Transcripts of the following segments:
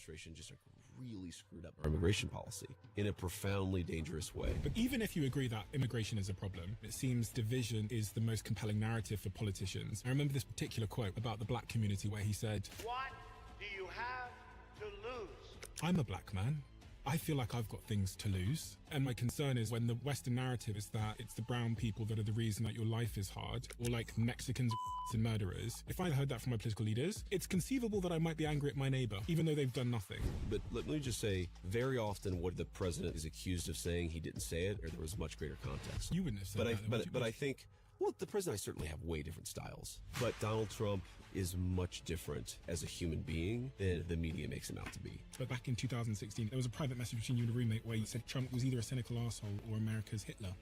administration just really screwed up our immigration policy in a profoundly dangerous way. But even if you agree that immigration is a problem, it seems division is the most compelling narrative for politicians. I remember this particular quote about the black community where he said, "What do you have to lose?" I'm a black man. I feel like I've got things to lose. And my concern is when the Western narrative is that it's the brown people that are the reason that your life is hard, or like Mexicans and murderers. If I heard that from my political leaders, it's conceivable that I might be angry at my neighbor, even though they've done nothing. But let me just say, very often what the president is accused of saying, he didn't say it, or there was much greater context. You wouldn't have said that. But I think, well, the president and I certainly have way different styles. But Donald Trump is much different as a human being than the media makes him out to be. But back in 2016, there was a private message between you and a roommate where you said Trump was either a cynical asshole or America's Hitler.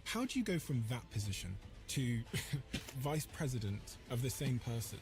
How do you go from that position to vice president of the same person?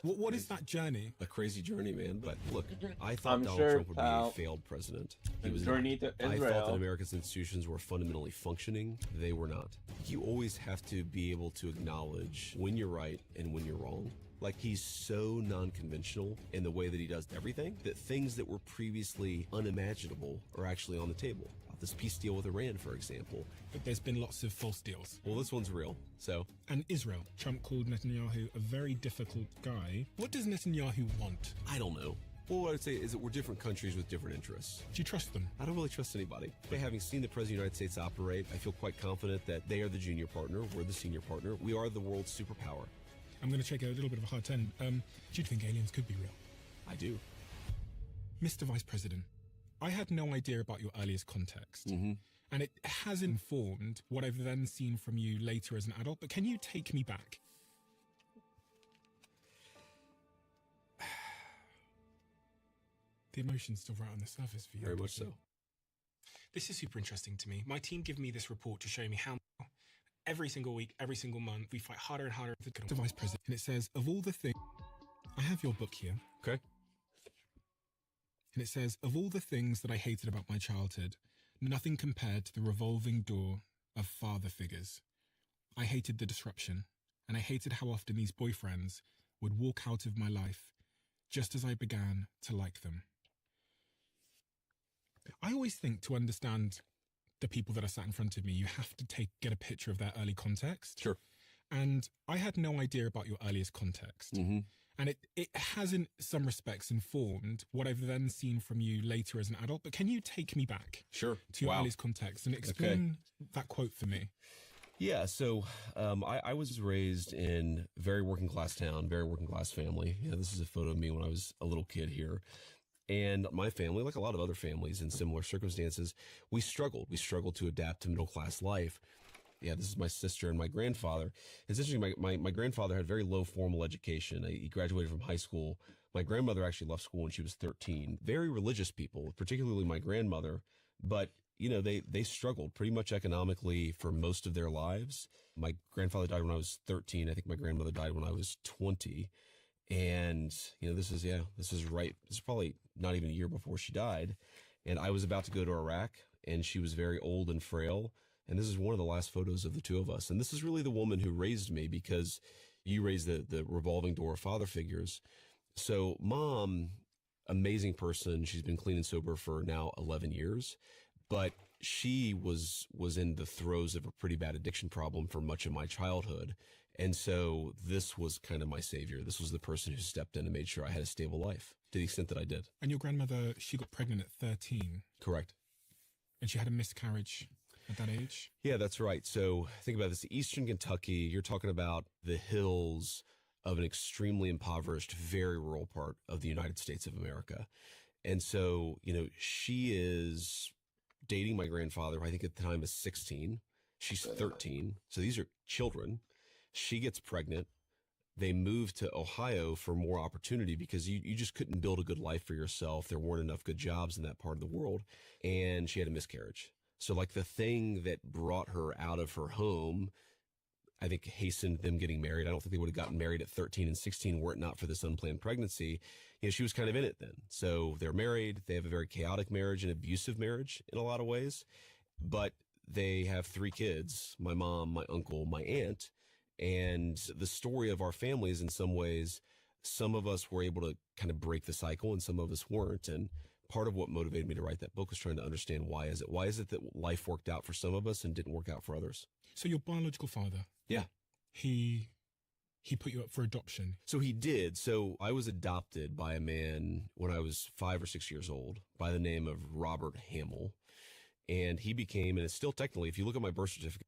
What is that journey? A crazy journey, man. But look, I thought Donald Trump would be a failed president. He was not. I thought that America's institutions were fundamentally functioning. They were not. You always have to be able to acknowledge when you're right and when you're wrong. Like, he's so non-conventional in the way that he does everything that things that were previously unimaginable are actually on the table. This peace deal with Iran, for example. But there's been lots of false deals. Well, this one's real, so. And Israel. Trump called Netanyahu a very difficult guy. What does Netanyahu want? I don't know. Well, what I would say is that we're different countries with different interests. Do you trust them? I don't really trust anybody. But having seen the President of the United States operate, I feel quite confident that they are the junior partner, we're the senior partner. We are the world's superpower. I'm going to take a little bit of a hard turn. Do you think aliens could be real? I do. Mr. Vice President, I had no idea about your earliest context. And it has informed what I've then seen from you later as an adult. But can you take me back? The emotion's still right on the surface for you. Very much so. This is super interesting to me. My team give me this report to show me how every single week, every single month, we fight harder and harder for the Vice President. And it says, of all the things, I have your book here. Okay. And it says, of all the things that I hated about my childhood, nothing compared to the revolving door of father figures. I hated the disruption, and I hated how often these boyfriends would walk out of my life just as I began to like them. I always think to understand the people that are sat in front of me, you have to get a picture of their early context. Sure. And I had no idea about your earliest context. And it has in some respects informed what I've then seen from you later as an adult. But can you take me back to your earliest context and explain that quote for me? Yeah, so I was raised in a very working class town, very working class family. Yeah, this is a photo of me when I was a little kid here. And my family, like a lot of other families in similar circumstances, we struggled. We struggled to adapt to middle class life. Yeah, this is my sister and my grandfather. It's interesting, my grandfather had very low formal education. He graduated from high school. My grandmother actually left school when she was 13. Very religious people, particularly my grandmother. But, you know, they struggled pretty much economically for most of their lives. My grandfather died when I was 13. I think my grandmother died when I was 20. And, you know, this is probably not even a year before she died. And I was about to go to Iraq, and she was very old and frail. And this is one of the last photos of the two of us. And this is really the woman who raised me, because you raised the revolving door of father figures. So Mom, amazing person. She's been clean and sober for now 11 years. But she was in the throes of a pretty bad addiction problem for much of my childhood. And so this was kind of my savior. This was the person who stepped in and made sure I had a stable life to the extent that I did. And your grandmother, she got pregnant at 13. Correct. And she had a miscarriage at that age? Yeah, that's right. So think about this. Eastern Kentucky, you're talking about the hills of an extremely impoverished, very rural part of the United States of America. And so, you know, she is dating my grandfather, who I think at the time is 16. She's 13. So these are children. She gets pregnant. They moved to Ohio for more opportunity because you just couldn't build a good life for yourself. There weren't enough good jobs in that part of the world. And she had a miscarriage. So like the thing that brought her out of her home, I think hastened them getting married. I don't think they would have gotten married at 13 and 16 were it not for this unplanned pregnancy. You know, she was kind of in it then. So they're married. They have a very chaotic marriage, an abusive marriage in a lot of ways. But they have 3 kids, my mom, my uncle, my aunt. And the story of our family is in some ways some of us were able to kind of break the cycle and some of us weren't. And part of what motivated me to write that book was trying to understand why is it that life worked out for some of us and didn't work out for others. So your biological father, yeah, he put you up for adoption. So he did. So I was adopted by a man when I was 5 or 6 years old by the name of Robert Hamill. And he became, and it's still technically, if you look at my birth certificate,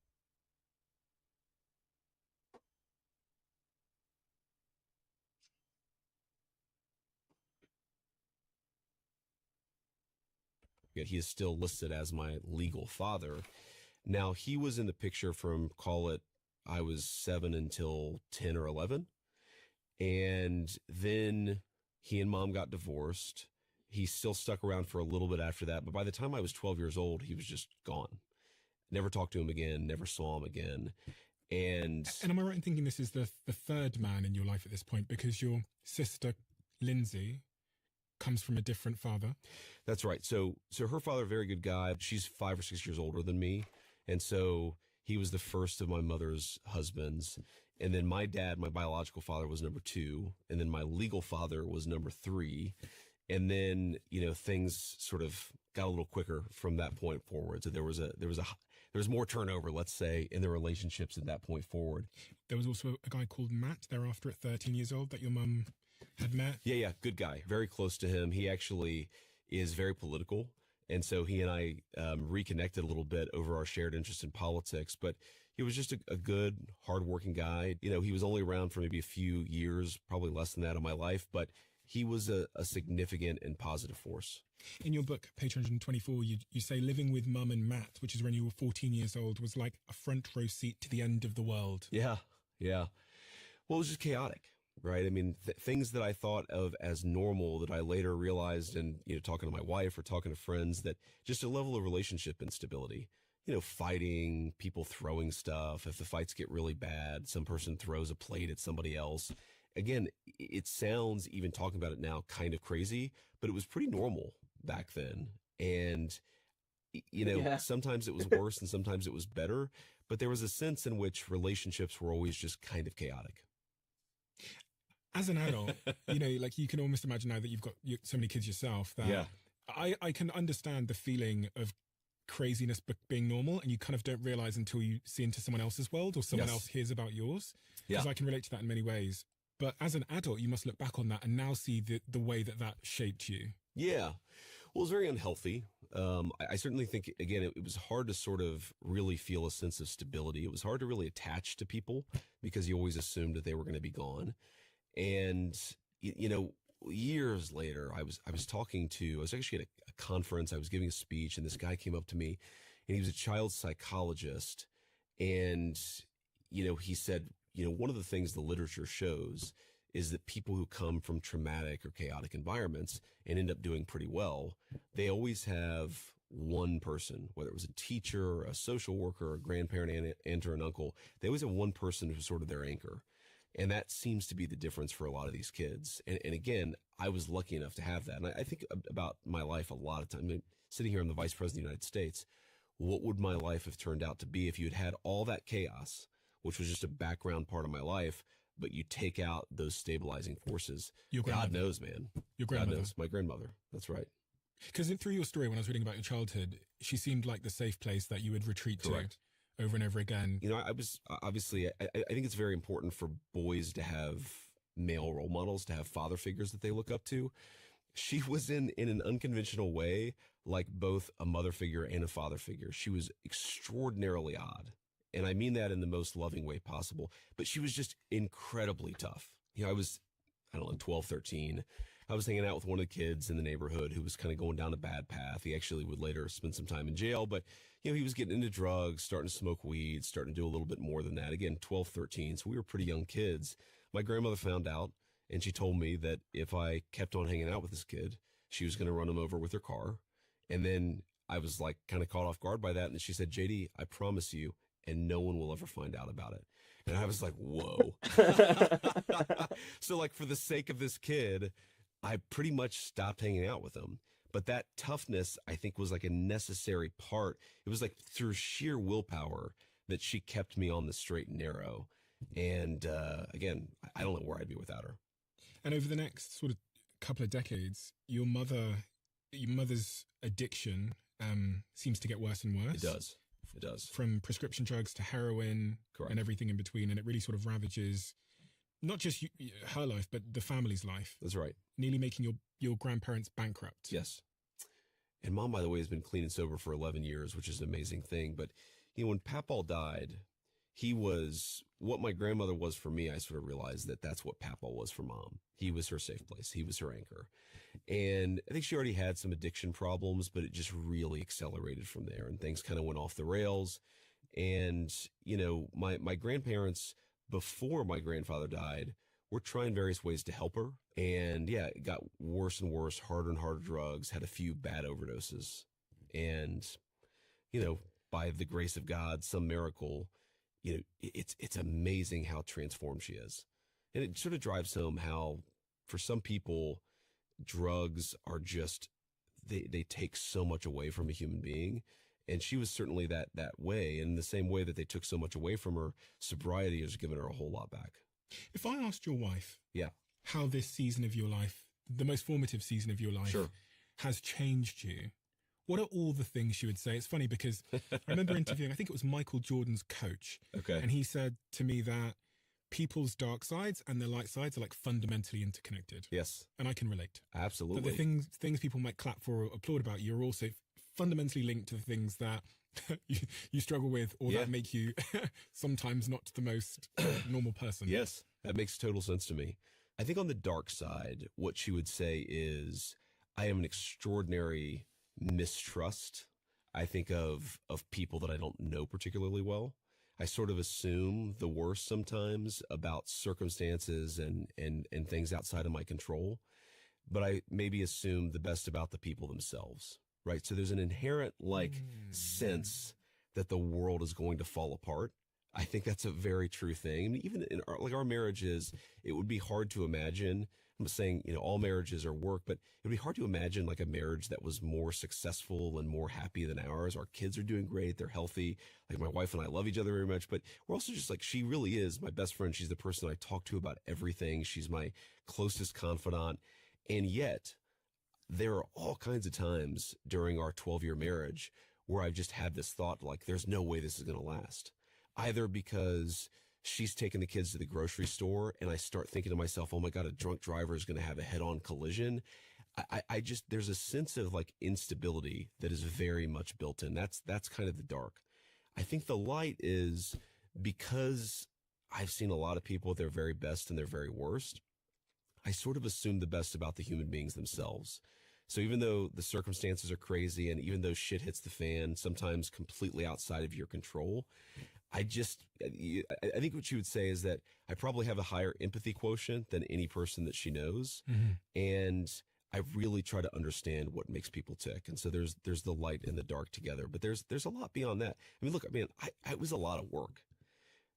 he is still listed as my legal father. Now, he was in the picture from, call it, I was 7 until 10 or 11. And then he and mom got divorced. He still stuck around for a little bit after that. But by the time I was 12 years old, he was just gone. Never talked to him again, never saw him again. And am I right in thinking this is the third man in your life at this point? Because your sister, Lindsay, comes from a different father. That's right. So her father, a very good guy. She's 5 or 6 years older than me. And so he was the first of my mother's husbands. And then my dad, my biological father, was number 2. And then my legal father was number 3. And then, things sort of got a little quicker from that point forward. So there was more turnover, let's say, in the relationships at that point forward. There was also a guy called Matt thereafter at 13 years old that your mum had met. Yeah. Good guy. Very close to him. He actually is very political. And so he and I reconnected a little bit over our shared interest in politics. But he was just a good, hardworking guy. He was only around for maybe a few years, probably less than that of my life. But he was a significant and positive force. In your book, page 124, you say living with mum and Matt, which is when you were 14 years old, was like a front row seat to the end of the world. Yeah. Well, it was just chaotic, right? I mean, things that I thought of as normal that I later realized and, talking to my wife or talking to friends, that just a level of relationship instability. Fighting, people throwing stuff. If the fights get really bad, some person throws a plate at somebody else. Again, it sounds, even talking about it now, kind of crazy, but it was pretty normal back then. And, sometimes it was worse and sometimes it was better, but there was a sense in which relationships were always just kind of chaotic. As an adult, like you can almost imagine now that you've got so many kids yourself that I can understand the feeling of craziness being normal, and you kind of don't realize until you see into someone else's world or someone else hears about yours. Because I can relate to that in many ways. But as an adult, you must look back on that and now see the way that shaped you. Yeah. Well, it was very unhealthy. I certainly think, again, it was hard to sort of really feel a sense of stability. It was hard to really attach to people because you always assumed that they were going to be gone. And, years later, I was actually at a conference. I was giving a speech, and this guy came up to me, and he was a child psychologist. And, he said, one of the things the literature shows is that people who come from traumatic or chaotic environments and end up doing pretty well, they always have one person, whether it was a teacher, a social worker, a grandparent, aunt, or an uncle. They always have one person who's sort of their anchor. And that seems to be the difference for a lot of these kids. And again, I was lucky enough to have that. And I think about my life a lot of times. I mean, sitting here, I'm the Vice President of the United States. What would my life have turned out to be if you had all that chaos, which was just a background part of my life, but you take out those stabilizing forces? God knows, man. Your grandmother. God knows. My grandmother. That's right. Because through your story, when I was reading about your childhood, she seemed like the safe place that you would retreat Correct. to over and over again. I was obviously, I think it's very important for boys to have male role models, to have father figures that they look up to. She was in an unconventional way, like both a mother figure and a father figure. She was extraordinarily odd. And I mean that in the most loving way possible. But she was just incredibly tough. I was, 12, 13. I was hanging out with one of the kids in the neighborhood who was kind of going down a bad path. He actually would later spend some time in jail, but he was getting into drugs, starting to smoke weed, starting to do a little bit more than that. Again, 12, 13. So we were pretty young kids. My grandmother found out, and she told me that if I kept on hanging out with this kid, she was going to run him over with her car. And then I was like kind of caught off guard by that. And she said, JD, I promise you, and no one will ever find out about it. And I was like, whoa. So like for the sake of this kid, I pretty much stopped hanging out with him. But that toughness, I think, was like a necessary part. It was like through sheer willpower that she kept me on the straight and narrow. And again, I don't know where I'd be without her. And over the next sort of couple of decades, your mother's addiction seems to get worse and worse. It does. It does. From prescription drugs to heroin. Correct. And everything in between. And it really sort of ravages not just her life, but the family's life. That's right. Nearly making your grandparents bankrupt. Yes. And Mom, by the way, has been clean and sober for 11 years, which is an amazing thing. But, when Papaw died, he was what my grandmother was for me. I sort of realized that that's what Papaw was for Mom. He was her safe place. He was her anchor. And I think she already had some addiction problems, but it just really accelerated from there. And things kind of went off the rails. And, my grandparents, before my grandfather died, were trying various ways to help her. And yeah, it got worse and worse, harder and harder drugs, had a few bad overdoses. And, by the grace of God, some miracle, it's amazing how transformed she is. And it sort of drives home how, for some people, drugs are just, they take so much away from a human being. And she was certainly that way. And in the same way that they took so much away from her, sobriety has given her a whole lot back. If I asked your wife, yeah, how this season of your life, the most formative season of your life, sure, has changed you, what are all the things she would say? It's funny because I remember interviewing, I think it was Michael Jordan's coach. Okay. And he said to me that people's dark sides and their light sides are like fundamentally interconnected. Yes. And I can relate. Absolutely. That the things people might clap for or applaud about you are also fundamentally linked to the things that you struggle with or that make you sometimes not the most normal person. Yes, that makes total sense to me. I think on the dark side, what she would say is, I am an extraordinary mistrust, I think, of people that I don't know particularly well. I sort of assume the worst sometimes about circumstances and things outside of my control, but I maybe assume the best about the people themselves, right? So there's an inherent sense that the world is going to fall apart. I think that's a very true thing. I mean, even in our marriages, it would be hard to imagine. I'm not saying, all marriages are work, but it would be hard to imagine like a marriage that was more successful and more happy than ours. Our kids are doing great. They're healthy. Like my wife and I love each other very much, but we're also just like, she really is my best friend. She's the person I talk to about everything. She's my closest confidant. And yet there are all kinds of times during our 12-year marriage where I've just had this thought, like, there's no way this is going to last. Either because she's taking the kids to the grocery store and I start thinking to myself, oh my God, a drunk driver is going to have a head-on collision. I just, there's a sense of like instability that is very much built in. That's kind of the dark. I think the light is because I've seen a lot of people at their very best and their very worst. I sort of assume the best about the human beings themselves. So even though the circumstances are crazy and even though shit hits the fan, sometimes completely outside of your control, I think what she would say is that I probably have a higher empathy quotient than any person that she knows. Mm-hmm. And I really try to understand what makes people tick. And so there's the light and the dark together, but there's a lot beyond that. I mean, look, it was a lot of work.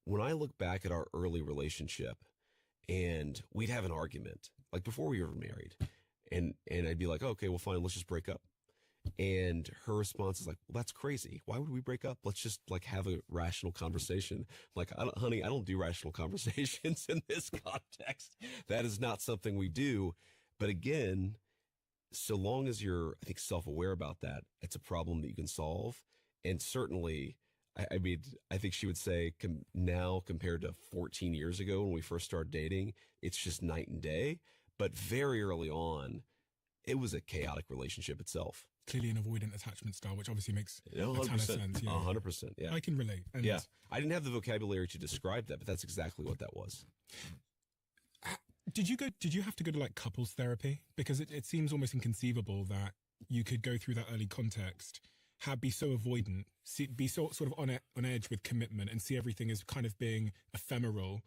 When I look back at our early relationship and we'd have an argument, like before we were married, and I'd be like, oh, okay, well, fine, let's just break up. And her response is like, well, that's crazy. Why would we break up? Let's just like have a rational conversation. I'm like, honey, I don't do rational conversations in this context. That is not something we do. But again, so long as you're, I think, self-aware about that, it's a problem that you can solve. And certainly, I think she would say now compared to 14 years ago when we first started dating, it's just night and day. But very early on, it was a chaotic relationship itself. Clearly an avoidant attachment style, which obviously makes a ton of sense. Yeah. 100%. Yeah. I can relate. And yeah. I didn't have the vocabulary to describe that, but that's exactly what that was. Did you have to go to like couples therapy? Because it seems almost inconceivable that you could go through that early context, be so avoidant, be so sort of on edge with commitment and see everything as kind of being ephemeral,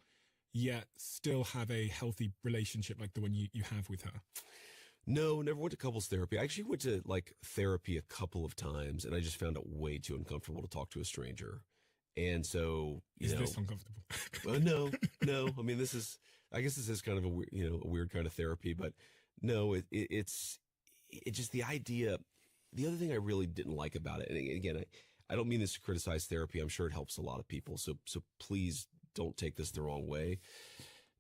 yet still have a healthy relationship like the one you have with her. No, never went to couples therapy. I actually went to like therapy a couple of times and I just found it way too uncomfortable to talk to a stranger. And so, is this uncomfortable? No. I mean, I guess this is kind of a weird kind of therapy, but no, it's just the idea. The other thing I really didn't like about it, and again, I don't mean this to criticize therapy. I'm sure it helps a lot of people. So please don't take this the wrong way.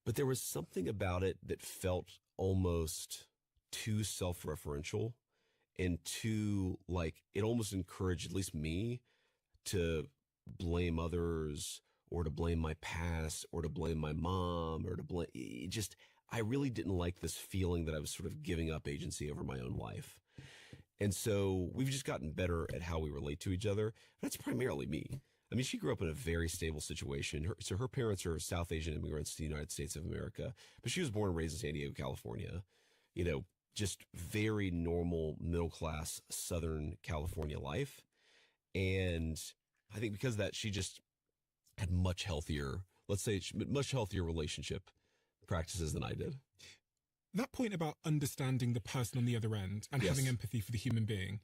but there was something about it that felt almost too self-referential and too, like, it almost encouraged at least me to blame others or to blame my past or to blame my mom or to blame it just I really didn't like this feeling that I was sort of giving up agency over my own life. And so we've just gotten better at how we relate to each other. That's primarily me. I mean, she grew up in a very stable situation. So her parents are South Asian immigrants to the United States of America, but she was born and raised in San Diego, California. You know, just very normal middle class Southern California life. And I think because of that, she just had much healthier, let's say, much healthier relationship practices than I did. That point about understanding the person on the other end and having empathy for the human being,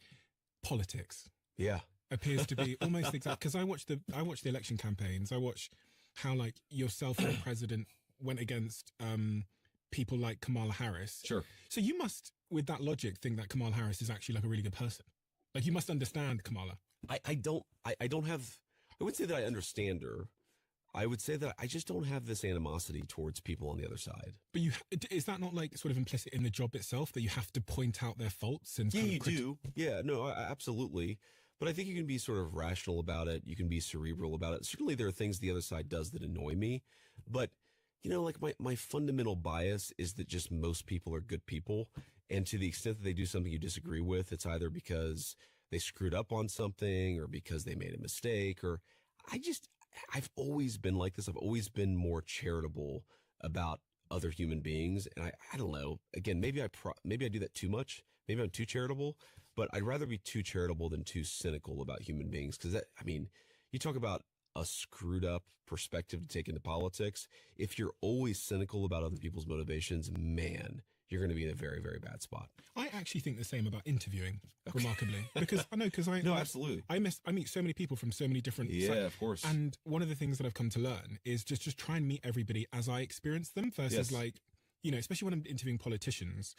politics. Yeah. Appears to be almost exact, because I watch the election campaigns. I watch how, like, yourself and the president went against people like Kamala Harris. Sure. So you must, with that logic, think that Kamala Harris is actually like a really good person. Like, you must understand Kamala. I don't have, I wouldn't say that I understand her. I would say that I just don't have this animosity towards people on the other side. But is that not like sort of implicit in the job itself, that you have to point out their faults? And yeah, you do. Yeah, no, absolutely. But I think you can be sort of rational about it. You can be cerebral about it. Certainly there are things the other side does that annoy me. But, you know, like my fundamental bias is that just most people are good people. And to the extent that they do something you disagree with, it's either because they screwed up on something or because they made a mistake, or I've always been like this. I've always been more charitable about other human beings. And I don't know, again, maybe I do that too much. Maybe I'm too charitable, but I'd rather be too charitable than too cynical about human beings. Cause you talk about a screwed up perspective to take into politics. If you're always cynical about other people's motivations, man, you're going to be in a very, very bad spot. I actually think the same about interviewing, remarkably, because absolutely. I meet so many people from so many different. Of course. And one of the things that I've come to learn is just try and meet everybody as I experience them versus especially when I'm interviewing politicians,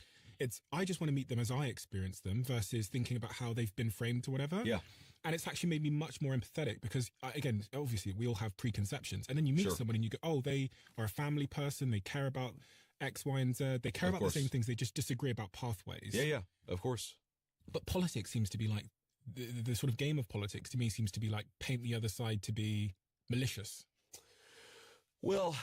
I just want to meet them as I experience them versus thinking about how they've been framed or whatever. Yeah. And it's actually made me much more empathetic because, again, obviously we all have preconceptions, and then you meet someone and you go, oh, they are a family person. They care about X, Y, and Z. They care about the same things. They just disagree about pathways. Yeah, of course. But politics seems to be like, the sort of game of politics to me seems to be like paint the other side to be malicious. Well,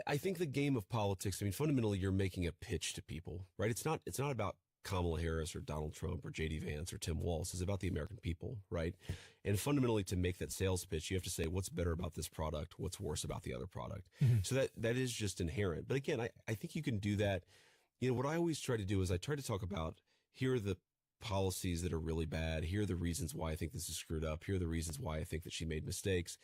I think the game of politics, I mean, fundamentally, you're making a pitch to people, right? It's not about Kamala Harris or Donald Trump or J.D. Vance or Tim Walz. It's about the American people, right? And fundamentally, to make that sales pitch, you have to say, what's better about this product? What's worse about the other product? Mm-hmm. So that is just inherent. But again, I think you can do that. You know, what I always try to do is I try to talk about, here are the policies that are really bad. Here are the reasons why I think this is screwed up. Here are the reasons why I think that she made mistakes.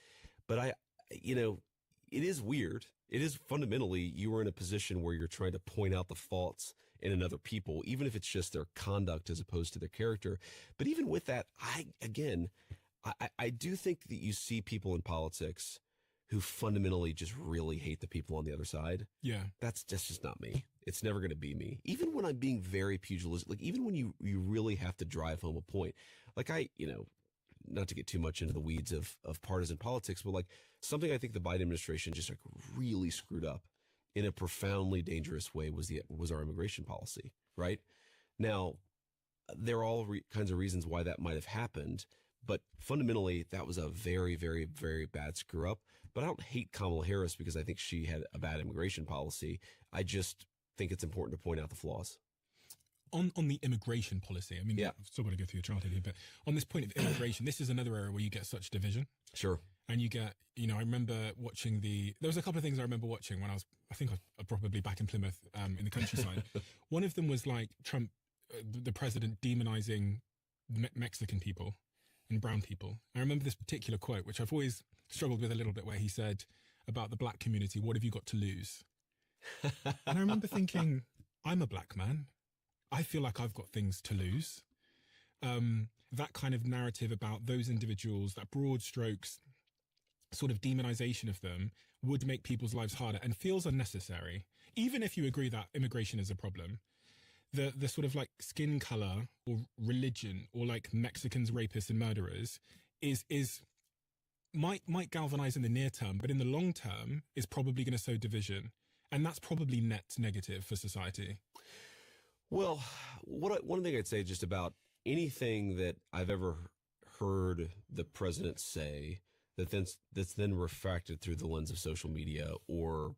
But it is weird. It is fundamentally, you are in a position where you're trying to point out the faults in another people, even if it's just their conduct as opposed to their character. But even with that, I do think that you see people in politics who fundamentally just really hate the people on the other side. Yeah. That's just not me. It's never going to be me. Even when I'm being very pugilistic, like even when you really have to drive home a point, like not to get too much into the weeds of partisan politics, but like something I think the Biden administration just like really screwed up in a profoundly dangerous way was our immigration policy, right? Now, there are all kinds of reasons why that might have happened, but fundamentally that was a very, very, very bad screw up. But I don't hate Kamala Harris because I think she had a bad immigration policy. I just think it's important to point out the flaws. On the immigration policy, I mean, I've still got to go through your chart here, but on this point of immigration, this is another area where you get such division. Sure. And you get, I remember watching there was a couple of things I remember watching when I think I was probably back in Plymouth in the countryside. One of them was like Trump, the president, demonizing Mexican people and brown people. I remember this particular quote, which I've always struggled with a little bit, where he said about the black community, what have you got to lose? And I remember thinking, I'm a black man. I feel like I've got things to lose. That kind of narrative about those individuals, that broad strokes sort of demonization of them, would make people's lives harder and feels unnecessary. Even if you agree that immigration is a problem, the sort of like skin color or religion or like Mexicans, rapists and murderers might galvanize in the near term, but in the long term is probably going to sow division. And that's probably net negative for society. Well, one thing I'd say just about anything that I've ever heard the president say that's then refracted through the lens of social media or